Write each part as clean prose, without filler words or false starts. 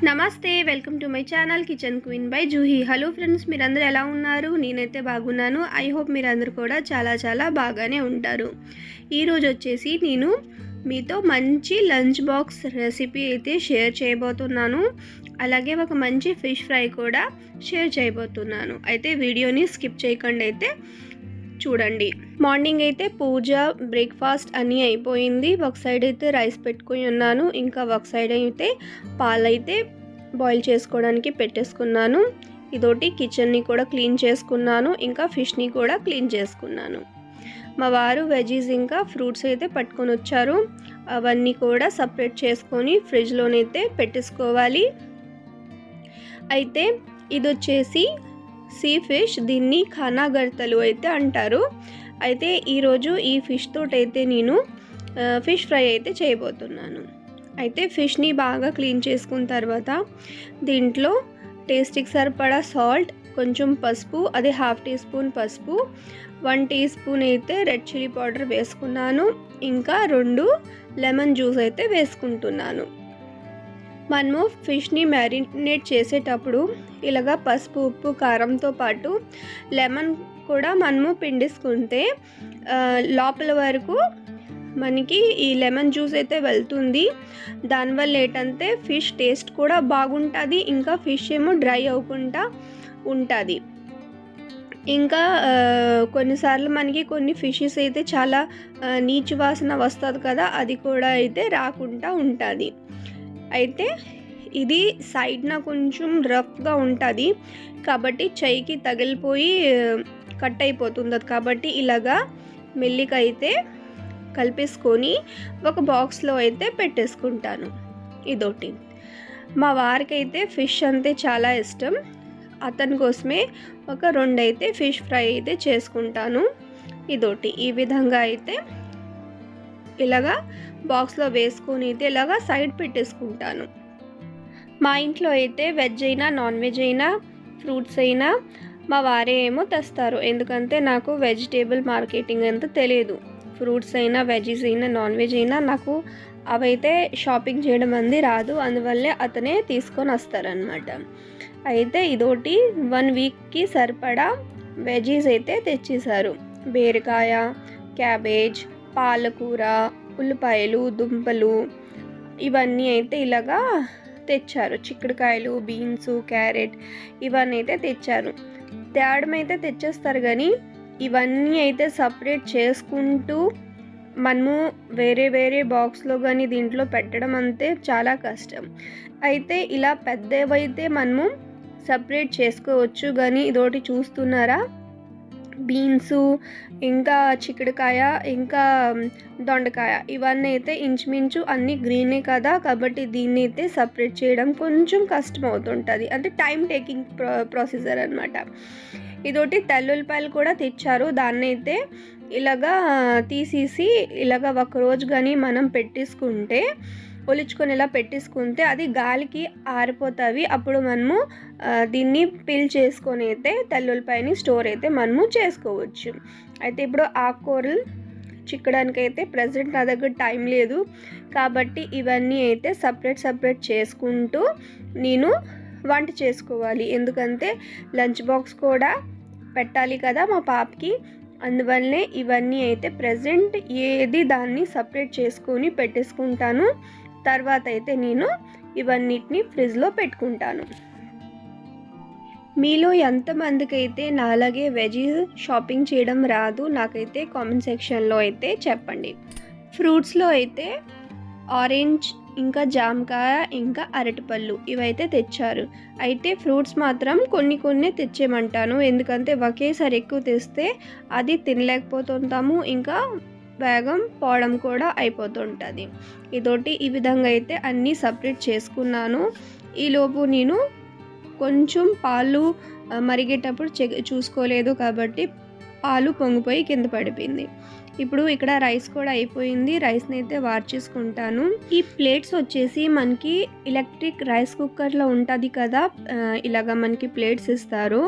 నమస్తే, welcome to my channel kitchen queen by Juhi. Hello friends, మీరందరూ ఎలా ఉన్నారు? నేనైతే బాగున్నాను. ఐ హోప్ మీరందరూ కూడా చాలా బాగానే ఉంటారు. ఈరోజు వచ్చేసి నేను మీతో మంచి లంచ్ బాక్స్ రెసిపీ అయితే షేర్ చేయబోతున్నాను. అలాగే ఒక మంచి ఫిష్ ఫ్రై కూడా షేర్ చేయబోతున్నాను. అయితే వీడియోని స్కిప్ చేయకుండా అయితే చూడండి. మార్నింగ్ అయితే పూజ, బ్రేక్ఫాస్ట్ అన్నీ అయిపోయింది. ఒక సైడ్ అయితే రైస్ పెట్టుకుని ఉన్నాను, ఇంకా ఒక సైడ్ అయితే పాలైతే బాయిల్ చేసుకోవడానికి పెట్టేసుకున్నాను. ఇదోటి కిచెన్ని కూడా క్లీన్ చేసుకున్నాను, ఇంకా ఫిష్ని కూడా క్లీన్ చేసుకున్నాను. మా వారు వెజీస్ ఇంకా ఫ్రూట్స్ అయితే పట్టుకొని వచ్చారు. అవన్నీ కూడా సపరేట్ చేసుకొని ఫ్రిడ్జ్లోనైతే పెట్టేసుకోవాలి. అయితే ఇది వచ్చేసి సీ ఫిష్, దీన్ని ఖానాగర్తలు అయితే అంటారు. అయితే ఈరోజు ఈ ఫిష్ తోటైతే నేను ఫిష్ ఫ్రై అయితే చేయబోతున్నాను. అయితే ఫిష్ని బాగా క్లీన్ చేసుకున్న తర్వాత దీంట్లో టేస్ట్కి సరిపడా సాల్ట్, కొంచెం పసుపు, అది 1/2 టీ స్పూన్ పసుపు, 1 టీ స్పూన్ అయితే రెడ్ చిల్లీ పౌడర్ వేసుకున్నాను. ఇంకా 2 లెమన్ జ్యూస్ అయితే వేసుకుంటున్నాను. మనము ఫిష్ని మ్యారినేట్ చేసేటప్పుడు ఇలాగా పసుపు, ఉప్పు, కారంతో పాటు లెమన్ కూడా మనము పిండేసుకుంటే లోపల వరకు మనకి ఈ లెమన్ జ్యూస్ అయితే వెళ్తుంది. దానివల్ల ఏంటంటే ఫిష్ టేస్ట్ కూడా బాగుంటుంది, ఇంకా ఫిష్ ఏమో డ్రై అవ్వకుండా ఉంటుంది. ఇంకా కొన్నిసార్లు మనకి కొన్ని ఫిషెస్ అయితే చాలా నీచు వాసన వస్తుంది కదా, అది కూడా అయితే రాకుండా ఉంటుంది. అయితే ఇది సైడ్న కొంచెం రఫ్గా ఉంటుంది కాబట్టి చెయ్యికి తగిలిపోయి కట్ అయిపోతుంది. కాబట్టి ఇలాగా మెల్లిగా అయితే కలిపేసుకొని ఒక బాక్స్లో అయితే పెట్టేసుకుంటాను. ఇదోటి మా వారికి అయితే ఫిష్ అంటే చాలా ఇష్టం. అతని కోసమే ఒక 2 అయితే ఫిష్ ఫ్రై అయితే చేసుకుంటాను. ఇదోటి ఈ విధంగా అయితే ఇలాగా బాక్స్లో వేసుకొని అయితే ఇలాగా సైడ్ పెట్టేసుకుంటాను. మా ఇంట్లో అయితే వెజ్ అయినా నాన్ వెజ్ అయినా ఫ్రూట్స్ అయినా మా వారే ఏమో తెస్తారు. ఎందుకంటే నాకు వెజిటేబుల్ మార్కెటింగ్ అంతా తెలియదు. ఫ్రూట్స్ అయినా వెజీస్ అయినా నాన్ వెజ్ అయినా నాకు అవైతే షాపింగ్ చేయడం అంది రాదు. అందువల్లే అతనే తీసుకొని వస్తారనమాట. అయితే ఇదోటి 1 వీక్కి సరిపడా వెజీస్ అయితే తెచ్చేశారు. బీరకాయ, క్యాబేజ్, పాలకూర, ఉల్లిపాయలు, దుంపలు ఇవన్నీ అయితే ఇలాగా తెచ్చారు. చిక్కుడుకాయలు, బీన్స్, క్యారెట్ ఇవన్నీ అయితే తెచ్చారు. తేడం అయితే తెచ్చేస్తారు, కానీ ఇవన్నీ అయితే సపరేట్ చేసుకుంటూ మనము వేరే బాక్స్లో కానీ దీంట్లో పెట్టడం అంతే చాలా కష్టం. అయితే ఇలా పెద్దవైతే మనము సపరేట్ చేసుకోవచ్చు. కానీ ఇదోటి చూస్తున్నారా, బీన్స్, ఇంకా చిక్కుడుకాయ, ఇంకా దొండకాయ ఇవన్నీ అయితే ఇంచుమించు అన్నీ గ్రీనే కదా, కాబట్టి దీన్ని అయితే సపరేట్ చేయడం కొంచెం కష్టం అవుతుంటుంది. అంటే టైం టేకింగ్ ప్రొసీజర్ అనమాట. ఇదోటి తెల్లుల్లిపాయలు కూడా తెచ్చారు. దాన్ని అయితే ఇలాగా తీసేసి ఇలాగ ఒకరోజు కానీ మనం పెట్టేసుకుంటే, ఒలుచుకొని ఇలా పెట్టేసుకుంటే అది గాలికి ఆరిపోతాయి. అప్పుడు మనము దీన్ని పీల్ చేసుకొని అయితే తెల్లుల్లిపాయని స్టోర్ అయితే మనము చేసుకోవచ్చు. అయితే ఇప్పుడు ఆకుకూరలు చిక్కడానికి అయితే ప్రజెంట్ నా దగ్గర టైం లేదు కాబట్టి ఇవన్నీ అయితే సపరేట్ చేసుకుంటూ నేను వంట చేసుకోవాలి. ఎందుకంటే లంచ్ బాక్స్ కూడా పెట్టాలి కదా మా పాపకి. అందువల్లే ఇవన్నీ అయితే ప్రజెంట్ ఏది దాన్ని సపరేట్ చేసుకొని పెట్టేసుకుంటాను. తర్వాత అయితే నేను ఇవన్నిటిని ఫ్రిడ్జ్లో పెట్టుకుంటాను. మీలో ఎంతమందికి అయితే నాలాగే వెజీస్ షాపింగ్ చేయడం రాదు, నాకైతే కామెంట్ సెక్షన్లో అయితే చెప్పండి. ఫ్రూట్స్లో అయితే ఆరెంజ్, ఇంకా జామకాయ, ఇంకా అరటిపళ్ళు ఇవైతే తెచ్చారు. అయితే ఫ్రూట్స్ మాత్రం కొన్ని తెచ్చేయమంటాను. ఎందుకంటే ఒకేసారి ఎక్కువ తెస్తే అది తినలేకపోతుంటాము, ఇంకా వేగం పోవడం కూడా అయిపోతుంటుంది. ఇదోటి ఈ విధంగా అయితే అన్నీ సపరేట్ చేసుకున్నాను. ఈలోపు నేను కొంచెం పాలు మరిగేటప్పుడు చూసుకోలేదు కాబట్టి పాలు పొంగిపోయి కింద పడిపోయింది. ఇప్పుడు ఇక్కడ రైస్ కూడా అయిపోయింది. రైస్ని అయితే వార్చేసుకుంటాను. ఈ ప్లేట్స్ వచ్చేసి మనకి ఎలక్ట్రిక్ రైస్ కుక్కర్లో ఉంటుంది కదా, ఇలాగా మనకి ప్లేట్స్ ఇస్తారు.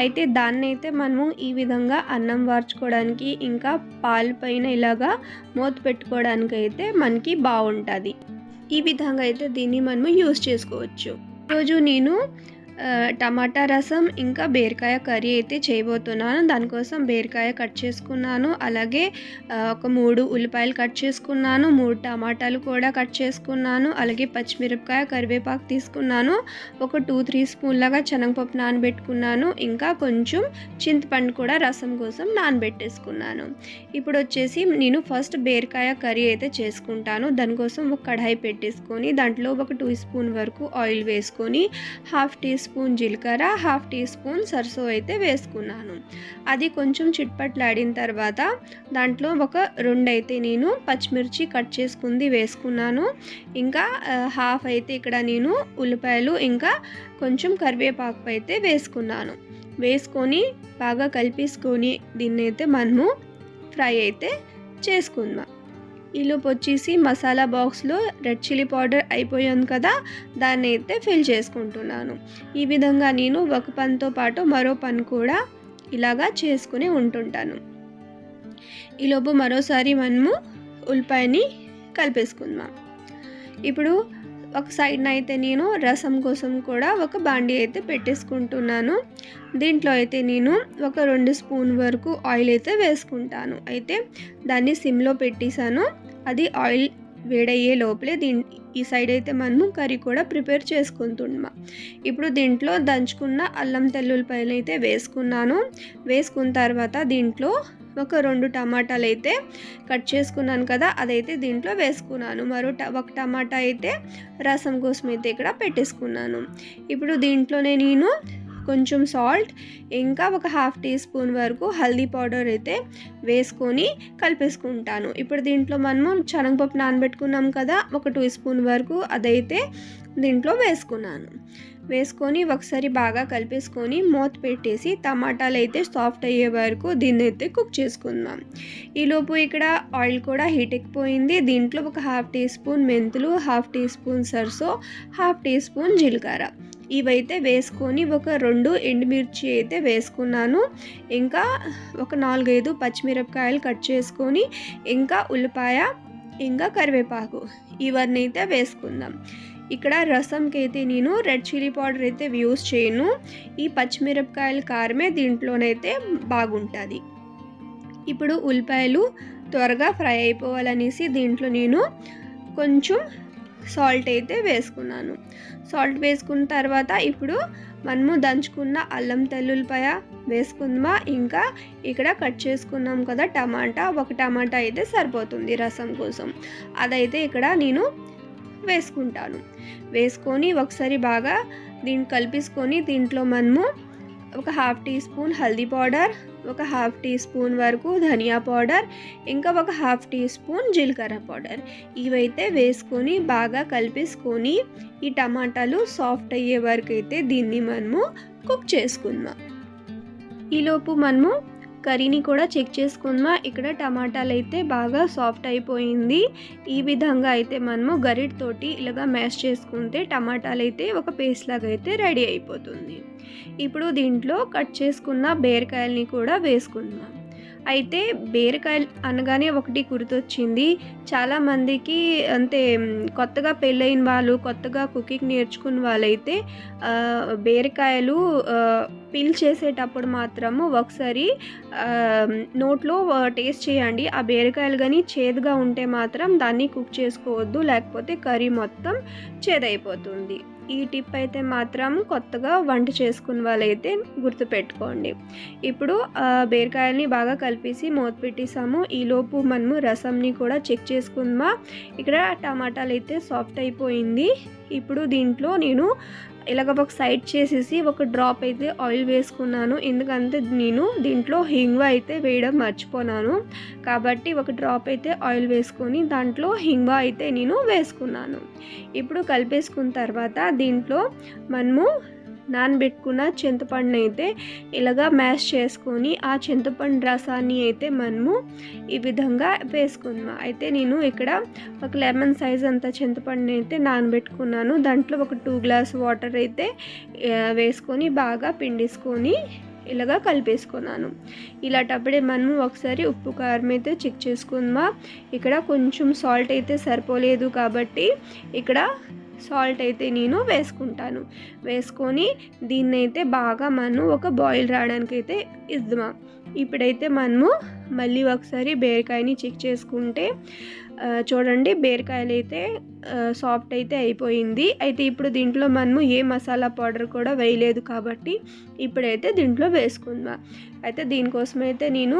అయితే దాన్ని అయితే మనము ఈ విధంగా అన్నం వార్చుకోవడానికి, ఇంకా పాలు పైన ఇలాగా మూత పెట్టుకోవడానికి అయితే మనకి బాగుంటుంది. ఈ విధంగా అయితే దీన్ని మనము యూస్ చేసుకోవచ్చు. ఈరోజు నేను టమాటా రసం ఇంకా బీరకాయ కర్రీ అయితే చేయబోతున్నాను. దానికోసం బీరకాయ కట్ చేసుకున్నాను, అలాగే ఒక 3 ఉల్లిపాయలు కట్ చేసుకున్నాను, 3 టమాటాలు కూడా కట్ చేసుకున్నాను, అలాగే పచ్చిమిరపకాయ, కరివేపాకు తీసుకున్నాను, ఒక 2-3 స్పూన్లాగా శనగపప్పు నానబెట్టుకున్నాను, ఇంకా కొంచెం చింతపండు కూడా రసం కోసం నానబెట్టేసుకున్నాను. ఇప్పుడు వచ్చేసి నేను ఫస్ట్ బీరకాయ కర్రీ అయితే చేసుకుంటాను. దానికోసం ఒక కడాయి పెట్టేసుకొని దాంట్లో ఒక 2 స్పూన్ వరకు ఆయిల్ వేసుకొని 1/2 టీ స్పూన్ జీలకర్ర, 1/2 టీ స్పూన్ సర్సో అయితే వేసుకున్నాను. అది కొంచెం చిట్పట్లాడిన తర్వాత దాంట్లో ఒక 2 అయితే నేను పచ్చిమిర్చి కట్ చేసుకుంది వేసుకున్నాను. ఇంకా 1/2 అయితే ఇక్కడ నేను ఉల్లిపాయలు ఇంకా కొంచెం కరివేపాకు అయితే వేసుకున్నాను. వేసుకొని బాగా కలిపేసుకొని దీన్ని అయితే మనము ఫ్రై అయితే చేసుకుందాం. ఈలోపు వచ్చేసి మసాలా బాక్స్లో రెడ్ చిల్లీ పౌడర్ అయిపోయాను కదా, దాన్ని అయితే ఫిల్ చేసుకుంటున్నాను. ఈ విధంగా నేను ఒక పనితో పాటు మరో పని కూడా ఇలాగా చేసుకుని ఉంటుంటాను. ఈలోపు మరోసారి మనము ఉల్లిపాయని కలిపేసుకుందాం. ఇప్పుడు ఒక సైడ్న అయితే నేను రసం కోసం కూడా ఒక బాండీ అయితే పెట్టేసుకుంటున్నాను. దీంట్లో అయితే నేను ఒక 2 స్పూన్ వరకు ఆయిల్ అయితే వేసుకుంటాను. అయితే దాన్ని సిమ్లో పెట్టేశాను. అది ఆయిల్ వేడయ్యే లోపలే ఈ సైడ్ అయితే మనము కర్రీ కూడా ప్రిపేర్ చేసుకుంటున్నాం. ఇప్పుడు దీంట్లో దంచుకున్న అల్లం తెల్లుల్లిపాయలు అయితే వేసుకున్నాను. వేసుకున్న తర్వాత దీంట్లో ఒక 2 టమాటాలు అయితే కట్ చేసుకున్నాను కదా, అదైతే దీంట్లో వేసుకున్నాను. ఒక టమాటా అయితే రసం కోసం అయితే ఇక్కడ పెట్టేసుకున్నాను. ఇప్పుడు దీంట్లోనే నేను కొంచెం సాల్ట్ ఇంకా ఒక 1/2 టీ స్పూన్ వరకు హల్దీ పౌడర్ అయితే వేసుకొని కలిపేసుకుంటాను. ఇప్పుడు దీంట్లో మనము శనగపప్పు నానబెట్టుకున్నాం కదా, ఒక 2 స్పూన్ వరకు అదైతే దీంట్లో వేసుకున్నాను. వేసుకొని ఒకసారి బాగా కలిపేసుకొని మూత పెట్టేసి టమాటాలు అయితే సాఫ్ట్ అయ్యే వరకు దీన్ని అయితే కుక్ చేసుకుందాం. ఈలోపు ఇక్కడ ఆయిల్ కూడా హీట్ ఎక్కిపోయింది. దీంట్లో ఒక 1/2 టీ స్పూన్ మెంతులు, 1/2 tea spoon sarson, 1/2 tea spoon జీలకర్ర ఇవైతే వేసుకొని ఒక 2 ఎండుమిర్చి అయితే వేసుకున్నాను. ఇంకా ఒక 4-5 పచ్చిమిరపకాయలు కట్ చేసుకొని ఇంకా ఉల్లిపాయ ఇంకా కరివేపాకు ఇవన్నీ అయితే వేసుకుందాం. ఇక్కడ రసంకి అయితే నేను రెడ్ చిల్లీ పౌడర్ అయితే యూస్ చేయను. ఈ పచ్చిమిరపకాయల కారమే దీంట్లోనైతే బాగుంటుంది. ఇప్పుడు ఉల్లిపాయలు త్వరగా ఫ్రై అయిపోవాలనేసి దీంట్లో నేను కొంచెం సాల్ట్ అయితే వేసుకున్నాను. సాల్ట్ వేసుకున్న తర్వాత ఇప్పుడు మనము దంచుకున్న అల్లం తెల్లుల్లిపాయ వేసుకుందామా. ఇంకా ఇక్కడ కట్ చేసుకున్నాం కదా ఒక టమాటా అయితే సరిపోతుంది రసం కోసం, అదైతే ఇక్కడ నేను వేసుకుంటాను. వేసుకొని ఒకసారి బాగా దీన్ని కలిపేసుకొని దీంట్లో మనము ఒక 1/2 టీ స్పూన్ హల్దీ పౌడర్, ఒక 1/2 టీ స్పూన్ వరకు ధనియా పౌడర్, ఇంకా ఒక 1/2 టీ స్పూన్ జీలకర్ర పౌడర్ ఇవైతే వేసుకొని బాగా కలిపేసుకొని ఈ టమాటాలు సాఫ్ట్ అయ్యే వరకు అయితే దీన్ని మనము కుక్ చేసుకుందాం. ఈలోపు మనము కర్రీని కూడా చెక్ చేసుకుందాం. ఇక్కడ టమాటాలు అయితే బాగా సాఫ్ట్ అయిపోయింది. ఈ విధంగా అయితే మనము గరిటతోటి ఇలాగా మ్యాష్ చేసుకుంటే టమాటాలు అయితే ఒక పేస్ట్ లాగా అయితే రెడీ అయిపోతుంది. ఇప్పుడు దీంట్లో కట్ చేసుకున్న బీరకాయల్ని కూడా వేసుకుందాం. అయితే బీరకాయలు అనగానే ఒకటి గుర్తొచ్చింది. చాలామందికి అంటే కొత్తగా పెళ్ళైన వాళ్ళు, కొత్తగా కుకింగ్ నేర్చుకున్న వాళ్ళైతే బీరకాయలు పీల్ చేసేటప్పుడు మాత్రము ఒకసారి నోట్లో టేస్ట్ చేయండి. ఆ బీరకాయలు కానీ చేదుగా ఉంటే మాత్రం దాన్ని కుక్ చేసుకోవద్దు, లేకపోతే కర్రీ మొత్తం చేదైపోతుంది. ఈ టిప్ అయితే మాత్రం కొత్తగా వంట చేసుకున్న వాళ్ళైతే గుర్తుపెట్టుకోండి. ఇప్పుడు బీరకాయల్ని బాగా కలిపేసి మూత పెట్టేసాము. ఈలోపు మనము రసంని కూడా చెక్ చేసుకుందామా. ఇక్కడ టమాటాలు అయితే సాఫ్ట్ అయిపోయింది. ఇప్పుడు దీంట్లో నేను ఇలాగ ఒక సైడ్ చేసేసి ఒక డ్రాప్ అయితే ఆయిల్ వేసుకున్నాను. ఎందుకంటే నేను దీంట్లో హింగ్ అయితే వేయడం మర్చిపోయాను కాబట్టి ఒక డ్రాప్ అయితే ఆయిల్ వేసుకొని దాంట్లో హింగ్ అయితే నేను వేసుకున్నాను. ఇప్పుడు కలిపేసుకున్న తర్వాత దీంట్లో మనము నానబెట్టుకున్న చింతపండుని అయితే ఇలాగా మ్యాష్ చేసుకొని ఆ చింతపండు రసాన్ని అయితే మనము ఈ విధంగా వేసుకుందాం. అయితే నేను ఇక్కడ ఒక లెమన్ సైజ్ అంత చింతపండుని అయితే నానబెట్టుకున్నాను. దాంట్లో ఒక 2 గ్లాస్ వాటర్ అయితే వేసుకొని బాగా పిండేసుకొని ఇలాగా కలిపేసుకున్నాను. ఇలాంటప్పుడే మనము ఒకసారి ఉప్పు కారం అయితే చెక్ చేసుకుందామా. ఇక్కడ కొంచెం సాల్ట్ అయితే సరిపోలేదు కాబట్టి ఇక్కడ సాల్ట్ అయితే నేను వేసుకుంటాను. వేసుకొని దీన్నైతే బాగా మనం ఒక బాయిల్ రావడానికి అయితే ఇద్దామా. ఇప్పుడైతే మనము మళ్ళీ ఒకసారి బీరకాయని చెక్ చేసుకుంటే చూడండి బీరకాయలు అయితే సాఫ్ట్ అయితే అయిపోయింది. అయితే ఇప్పుడు దీంట్లో మనము ఏ మసాలా పౌడర్ కూడా వేయలేదు కాబట్టి ఇప్పుడైతే దీంట్లో వేసుకుందాం. అయితే దీనికోసమైతే నేను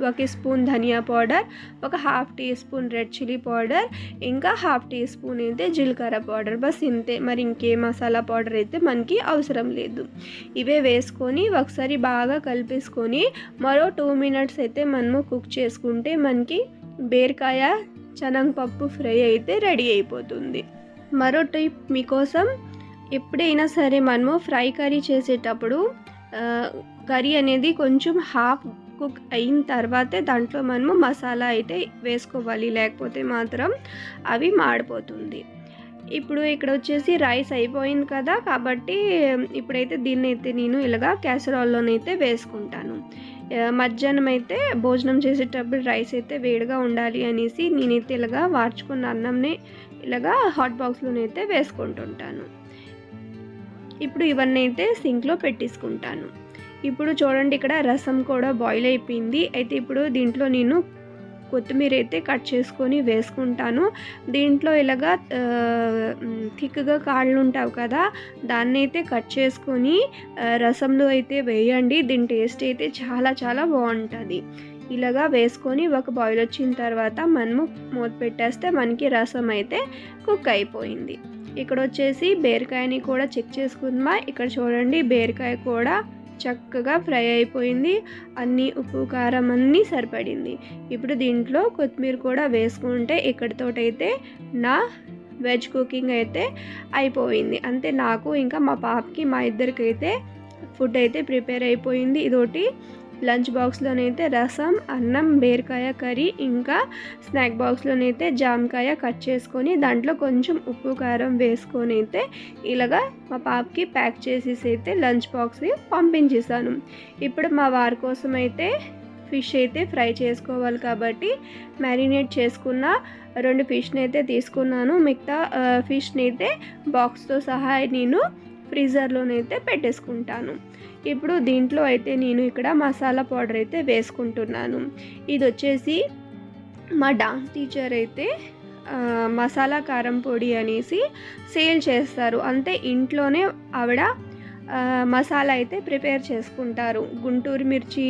1 స్పూన్ ధనియా పౌడర్, ఒక 1/2 teaspoon red chilli powder, ఇంకా 1/2 టీ స్పూన్ అయితే జీలకర్ర పౌడర్, బస్ ఇంతే. మరి ఇంకే మసాలా పౌడర్ అయితే మనకి అవసరం లేదు. ఇవే వేసుకొని ఒకసారి బాగా కలిపేసుకొని మరో 2 మినిట్స్ అయితే మనము కుక్ చేసుకుంటే మనకి బీరకాయ శనగపప్పు ఫ్రై అయితే రెడీ అయిపోతుంది. మరో టిప్ మీకోసం, ఎప్పుడైనా సరే మనము ఫ్రై కర్రీ చేసేటప్పుడు కర్రీ అనేది కొంచెం హాఫ్ కుక్ అయిన తర్వాతే దాంట్లో మనము మసాలా అయితే వేసుకోవాలి, లేకపోతే మాత్రం అవి మాడిపోతుంది. ఇప్పుడు ఇక్కడ వచ్చేసి రైస్ అయిపోయింది కదా, కాబట్టి ఇప్పుడైతే దీన్ని అయితే నేను ఇలాగా క్యాసరాల్లోనైతే వేసుకుంటాను. మధ్యాహ్నం అయితే భోజనం చేసేటప్పుడు రైస్ అయితే వేడిగా ఉండాలి అనేసి నేనైతే ఇలాగా వార్చుకున్న అన్నంని ఇలాగా హాట్ బాక్స్లోనైతే వేసుకుంటుంటాను. ఇప్పుడు ఇవన్నీ అయితే సింక్లో పెట్టేసుకుంటాను. ఇప్పుడు చూడండి ఇక్కడ రసం కూడా బాయిల్ అయిపోయింది. అయితే ఇప్పుడు దీంట్లో నేను కొత్తిమీర అయితే కట్ చేసుకొని వేసుకుంటాను. దీంట్లో ఇలాగా థిక్గా కాళ్ళు ఉంటావు కదా, దాన్ని అయితే కట్ చేసుకొని రసంలో అయితే వేయండి. దీని టేస్ట్ అయితే చాలా చాలా బాగుంటుంది. ఇలాగా వేసుకొని ఒక బాయిల్ వచ్చిన తర్వాత మనము మూత పెట్టేస్తే మనకి రసం అయితే కుక్ అయిపోయింది. ఇక్కడ వచ్చేసి బీరకాయని కూడా చెక్ చేసుకుందామా. ఇక్కడ చూడండి బీరకాయ కూడా చక్కగా ఫ్రై అయిపోయింది. అన్ని ఉప్పు కారం అన్నీ సరిపడింది. ఇప్పుడు దీంట్లో కొత్తిమీర కూడా వేసుకుంటే ఇక్కడితోటైతే నా వెజ్ కుకింగ్ అయితే అయిపోయింది. అంతే, నాకు ఇంకా మా పాపకి మా ఇద్దరికైతే ఫుడ్ అయితే ప్రిపేర్ అయిపోయింది. ఇదోటి లంచ్ బాక్స్లోనైతే రసం, అన్నం, బీరకాయ కర్రీ, ఇంకా స్నాక్ బాక్స్లోనైతే జామకాయ కట్ చేసుకొని దాంట్లో కొంచెం ఉప్పు కారం వేసుకొని అయితే ఇలాగా మా పాపకి ప్యాక్ చేసేసి అయితే లంచ్ బాక్స్ పంపించేసాను. ఇప్పుడు మా వారి కోసం అయితే ఫిష్ అయితే ఫ్రై చేసుకోవాలి కాబట్టి మ్యారినేట్ చేసుకున్న 2 ఫిష్ని అయితే తీసుకున్నాను. మిగతా ఫిష్ని అయితే బాక్స్తో సహా నేను ఫ్రీజర్లోనైతే పెట్టేసుకుంటాను. ఇప్పుడు దీంట్లో అయితే నేను ఇక్కడ మసాలా పౌడర్ అయితే వేసుకుంటున్నాను. ఇది వచ్చేసి మా డాన్స్ టీచర్ అయితే మసాలా కారం పొడి అనేసి సేల్ చేస్తారు. అంతే, ఇంట్లోనే ఆవిడ మసాలా అయితే ప్రిపేర్ చేసుకుంటారు. గుంటూరు మిర్చి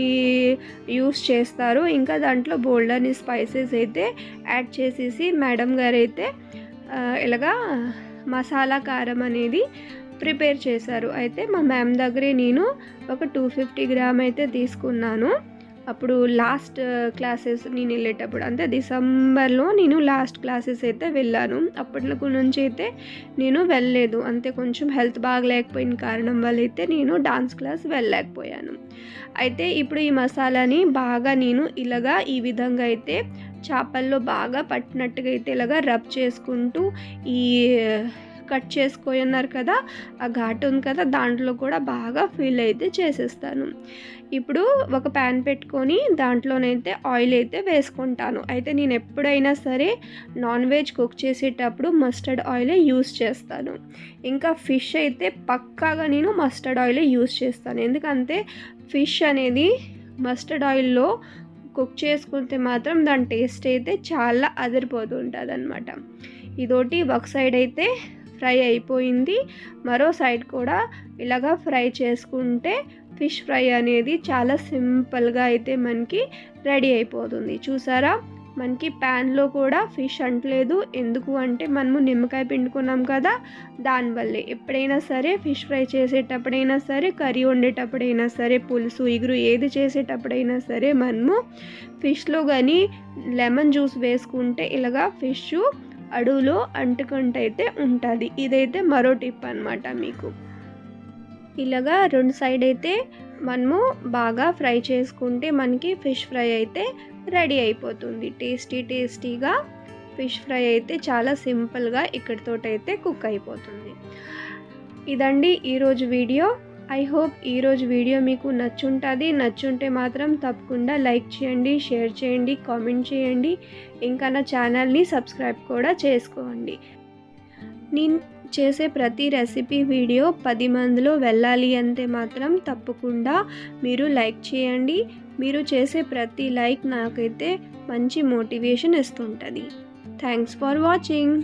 యూస్ చేస్తారు. ఇంకా దాంట్లో బోల్డని స్పైసెస్ అయితే యాడ్ చేసేసి మేడం గారు అయితే ఇలాగా మసాలా కారం అనేది ప్రిపేర్ చేశారు. అయితే మా మ్యామ్ దగ్గరే నేను ఒక 250 గ్రామ్ అయితే తీసుకున్నాను. అప్పుడు లాస్ట్ క్లాసెస్ నేను వెళ్ళేటప్పుడు, అంటే డిసెంబర్లో నేను లాస్ట్ క్లాసెస్ అయితే వెళ్ళాను. అప్పటి నుంచి అయితే నేను వెళ్ళలేదు. అంతే, కొంచెం హెల్త్ బాగలేకపోయిన కారణం వల్ల అయితే నేను డాన్స్ క్లాస్ వెళ్ళలేకపోయాను. అయితే ఇప్పుడు ఈ మసాలాని బాగా నేను ఇలాగా ఈ విధంగా అయితే చేపల్లో బాగా పట్టినట్టుగా అయితే ఇలాగా రబ్ చేసుకుంటూ ఈ కట్ చేసుకొని ఉన్నారు కదా, ఆ ఘాటు ఉంది కదా, దాంట్లో కూడా బాగా ఫిల్ అయితే చేసేస్తాను. ఇప్పుడు ఒక ప్యాన్ పెట్టుకొని దాంట్లోనైతే ఆయిల్ అయితే వేసుకుంటాను. అయితే నేను ఎప్పుడైనా సరే నాన్ వెజ్ కుక్ చేసేటప్పుడు మస్టర్డ్ ఆయిలే యూస్ చేస్తాను. ఇంకా ఫిష్ అయితే పక్కాగా నేను మస్టర్డ్ ఆయిలే యూస్ చేస్తాను. ఎందుకంటే ఫిష్ అనేది మస్టర్డ్ ఆయిల్లో కుక్ చేసుకుంటే మాత్రం దాని టేస్ట్ అయితే చాలా అదిరిపోతుంటుంది అన్నమాట. ఇదోటి ఒక సైడ్ అయితే ఫ్రై అయిపోయింది. మరో సైడ్ కూడా ఇలాగా ఫ్రై చేసుకుంటే ఫిష్ ఫ్రై అనేది చాలా సింపుల్గా అయితే మనకి రెడీ అయిపోతుంది. చూసారా, మనకి ప్యాన్లో కూడా ఫిష్ అంటలేదు. ఎందుకు అంటే మనము నిమ్మకాయ పిండుకున్నాం కదా, దానివల్లే. ఎప్పుడైనా సరే ఫిష్ ఫ్రై చేసేటప్పుడైనా సరే, కర్రీ వండేటప్పుడైనా సరే, పులుసు ఇగురు ఏది చేసేటప్పుడైనా సరే మనము ఫిష్లో కానీ లెమన్ జ్యూస్ వేసుకుంటే ఇలాగా ఫిష్ అడుగులో అంటుకుంటూ అయితే ఉంటుంది. ఇదైతే మరో టిప్ అన్నమాట మీకు. ఇలాగా 2 సైడ్ అయితే మనము బాగా ఫ్రై చేసుకుంటే మనకి ఫిష్ ఫ్రై అయితే రెడీ అయిపోతుంది. టేస్టీగా ఫిష్ ఫ్రై అయితే చాలా సింపుల్గా ఇక్కడితోటైతే కుక్ అయిపోతుంది. ఇదండి ఈరోజు వీడియో. ఐ హోప్ ఈరోజు వీడియో మీకు నచ్చుంటే మాత్రం తప్పకుండా లైక్ చేయండి, షేర్ చేయండి, కామెంట్ చేయండి. ఇంకా నా ఛానల్ని సబ్స్క్రైబ్ కూడా చేసుకోండి. నేను చేసే ప్రతి రెసిపీ వీడియో 10 మందిలో వెళ్ళాలి అంటే మాత్రం తప్పకుండా మీరు లైక్ చేయండి. మీరు చేసే ప్రతి లైక్ నాకైతే మంచి మోటివేషన్ ఇస్తుంటుంది. Thanks for watching.